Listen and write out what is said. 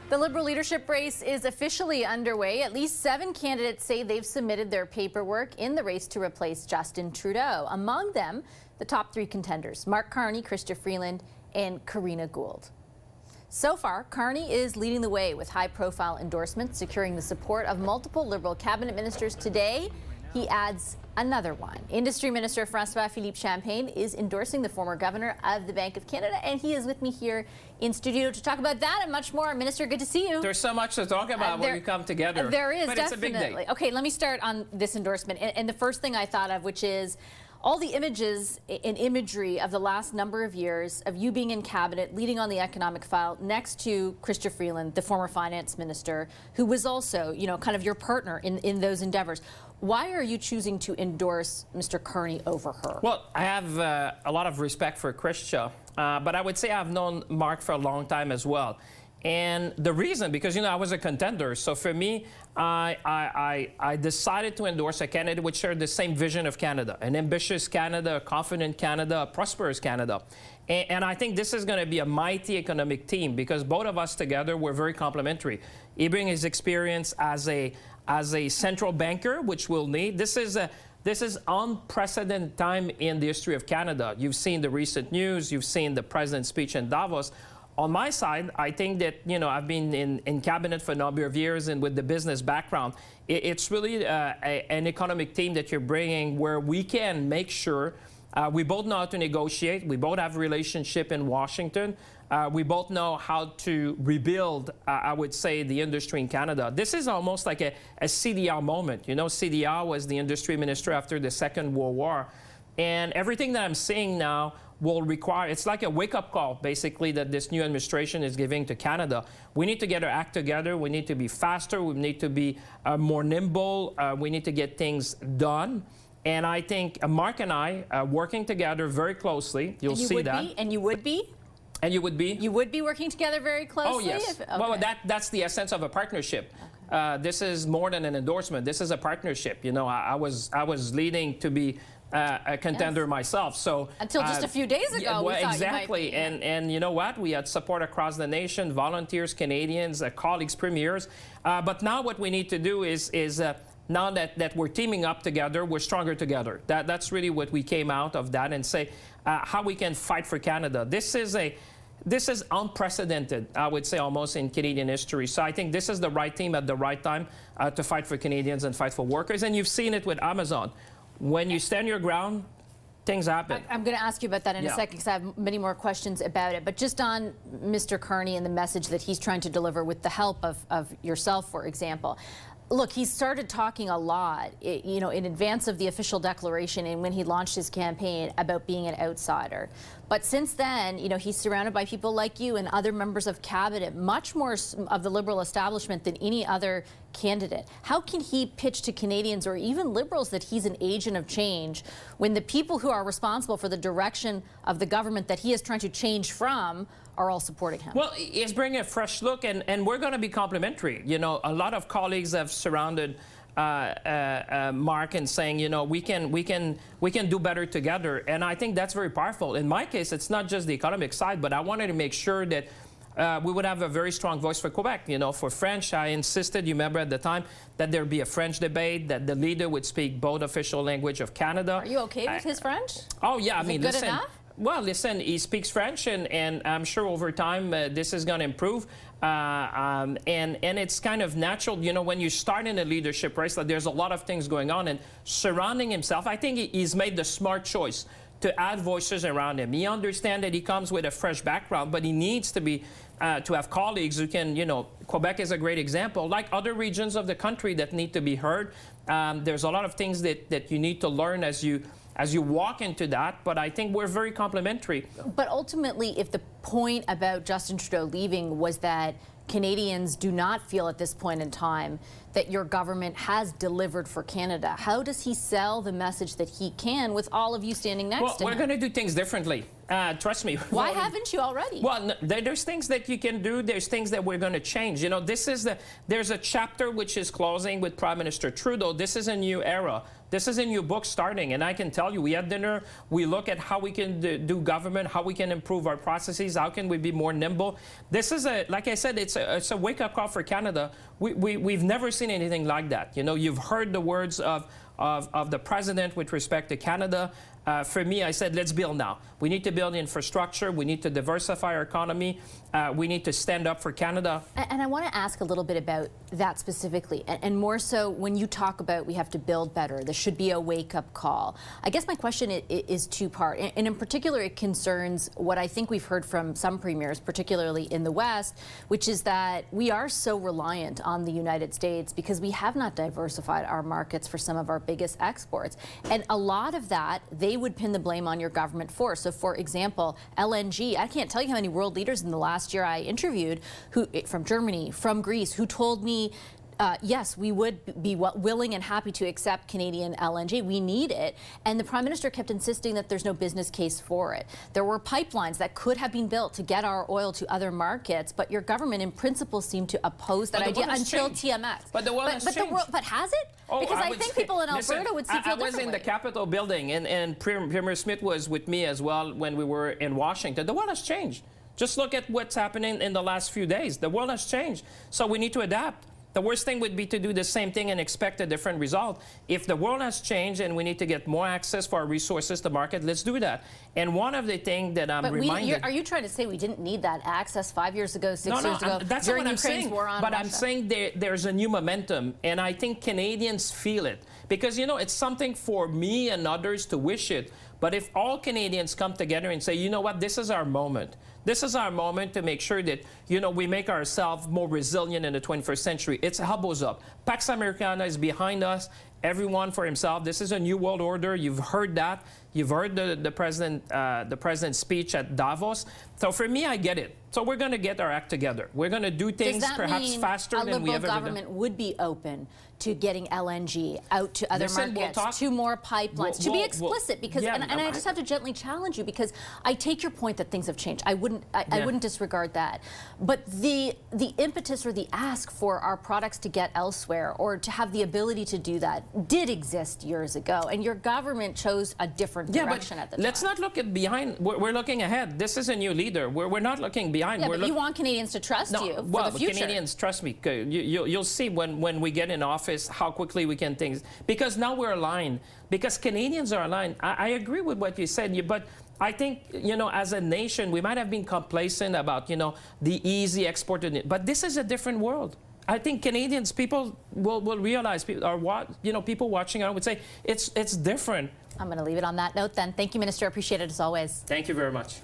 The Liberal leadership race is officially underway. At least 7 candidates say they've submitted their paperwork in the race to replace Justin Trudeau. Among them, the top 3 contenders, Mark Carney, Chrystia Freeland, and Karina Gould. So far, Carney is leading the way with high-profile endorsements, securing the support of multiple Liberal cabinet ministers. Today, he adds another one. Industry Minister Francois Philippe Champagne is endorsing the former governor of the Bank of Canada, and he is with me here in studio to talk about that and much more. Minister, good to see you. There's so much to talk about when we come together. There is, but definitely. It's a big day. Okay, let me start on this endorsement. And the first thing I thought of, which is all the images and imagery of the last number of years of you being in cabinet, leading on the economic file, next to Chrystia Freeland, the former finance minister, who was also, you know, kind of your partner in those endeavors. Why are you choosing to endorse Mr. Carney over her? Well, I have a lot of respect for Chrystia, but I would say I've known Mark for a long time as well. And the reason, because, you know, I was a contender. So for me, I decided to endorse a candidate which shared the same vision of Canada, an ambitious Canada, a confident Canada, a prosperous Canada. And I think this is going to be a mighty economic team because both of us together were very complementary. He brings his experience as a central banker, which we'll need. This is unprecedented time in the history of Canada. You've seen the recent news. You've seen the president's speech in Davos. On my side, I think that, you know, I've been in cabinet for a number of years and with the business background, it's really an economic team that you're bringing where we can make sure we both know how to negotiate. We both have a relationship in Washington. We both know how to rebuild, I would say, the industry in Canada. This is almost like a CDR moment. You know, CDR was the industry minister after the Second World War. And everything that I'm seeing now will require, it's like a wake-up call, basically, that this new administration is giving to Canada. We need to get our act together. We need to be faster. We need to be more nimble. We need to get things done. And I think Mark and I are working together very closely. You'll see that. And you would be? And you would be? You would be working together very closely? Oh, yes. Okay. Well, that's the essence of a partnership. Okay. This is more than an endorsement. This is a partnership. You know, I was leading to be a contender myself. So until just a few days ago, yeah, well, we thought exactly. You might be. And you know what? We had support across the nation, volunteers, Canadians, colleagues, premiers. But now what we need to do is now that we're teaming up together, we're stronger together. That's really what we came out of that and say how we can fight for Canada. This is unprecedented, I would say, almost in Canadian history. So I think this is the right team at the right time to fight for Canadians and fight for workers. And you've seen it with Amazon. When you stand your ground, things happen. I'm going to ask you about that in a second because I have many more questions about it. But just on Mr. Carney and the message that he's trying to deliver with the help of yourself, for example. Look, he started talking a lot, you know, in advance of the official declaration and when he launched his campaign about being an outsider. But since then, you know, he's surrounded by people like you and other members of cabinet, much more of the Liberal establishment than any other candidate. How can he pitch to Canadians or even Liberals that he's an agent of change when the people who are responsible for the direction of the government that he is trying to change from are all supporting him? Well, he's bringing a fresh look, and we're going to be complementary. You know, a lot of colleagues have surrounded Mark and saying, you know, we can do better together, and I think that's very powerful. In my case, it's not just the economic side, but I wanted to make sure that we would have a very strong voice for Quebec. You know, for French, I insisted, you remember at the time, that there be a French debate, that the leader would speak both official language of Canada. Are you okay with his French? Oh yeah, I Is mean, it good listen. enough? Well, listen, he speaks French, and I'm sure over time this is going to improve. And it's kind of natural, you know, when you start in a leadership race, like, there's a lot of things going on, and surrounding himself, I think he's made the smart choice to add voices around him. He understands that he comes with a fresh background, but he needs to be to have colleagues who can, you know, Quebec is a great example, like other regions of the country that need to be heard. There's a lot of things that you need to learn as you walk into that, but I think we're very complementary. But ultimately, if the point about Justin Trudeau leaving was that Canadians do not feel at this point in time that your government has delivered for Canada, how does he sell the message that he can with all of you standing next to him? Well, we're going to do things differently. Trust me. Why haven't you already? Well, no, there's things that you can do. There's things that we're going to change. You know, there's a chapter which is closing with Prime Minister Trudeau. This is a new era. This is a new book starting, and I can tell you, we had dinner, we look at how we can do government, how we can improve our processes, how can we be more nimble. This is like I said, it's a wake-up call for Canada. We've never seen anything like that. You know, you've heard the words of the President with respect to Canada. For me, I said, let's build now. We need to build infrastructure. We need to diversify our economy. We need to stand up for Canada. And I want to ask a little bit about that specifically, and more so when you talk about we have to build better, there should be a wake-up call. I guess my question is two-part, and in particular it concerns what I think we've heard from some premiers, particularly in the West, which is that we are so reliant on the United States because we have not diversified our markets for some of our biggest exports. And a lot of that, they would pin the blame on your government for. So for example, LNG, I can't tell you how many world leaders in the last year I interviewed from Germany, from Greece, who told me, yes, we would be willing and happy to accept Canadian LNG. We need it. And the Prime Minister kept insisting that there's no business case for it. There were pipelines that could have been built to get our oil to other markets, but your government in principle seemed to oppose that idea until TMX. But the world has changed. But has it? Oh, because I think people in Alberta would see feel differently. I was in the Capitol building, and Premier Smith was with me as well when we were in Washington. The world has changed. Just look at what's happening in the last few days. The world has changed. So we need to adapt. The worst thing would be to do the same thing and expect a different result. If the world has changed and we need to get more access for our resources to market, let's do that. And one of the things that I'm reminded... Are you trying to say we didn't need that access 5 years ago, 6 years ago, that's during what I'm Ukraine's saying. war on But Russia? I'm saying there's a new momentum, and I think Canadians feel it. Because, you know, it's something for me and others to wish it. But if all Canadians come together and say, you know what, this is our moment. This is our moment to make sure that, you know, we make ourselves more resilient in the 21st century. It's elbows up. Pax Americana is behind us. Everyone for himself. This is a new world order. You've heard that. You've heard the president's speech at Davos. So for me, I get it. So we're going to get our act together. We're going to do things perhaps faster than we ever done. Does that mean a Liberal government would be open to getting LNG out to other markets, to more pipelines, to be explicit? Because and I just have to gently challenge you, because I take your point that things have changed. I wouldn't disregard that. But the impetus or the ask for our products to get elsewhere or to have the ability to do that did exist years ago, and your government chose a different direction at the time. Let's not look at behind. We're looking ahead. This is a new leader. We're not looking behind. Yeah, but you want Canadians to trust you for the future. Canadians, trust me. You'll see when we get in office how quickly we can things. Because now we're aligned. Because Canadians are aligned. I agree with what you said, but I think, you know, as a nation, we might have been complacent about, you know, the easy export. But this is a different world. I think Canadians, people will realize, people watching out would say, it's different. I'm going to leave it on that note then. Thank you, Minister. Appreciate it as always. Thank you very much.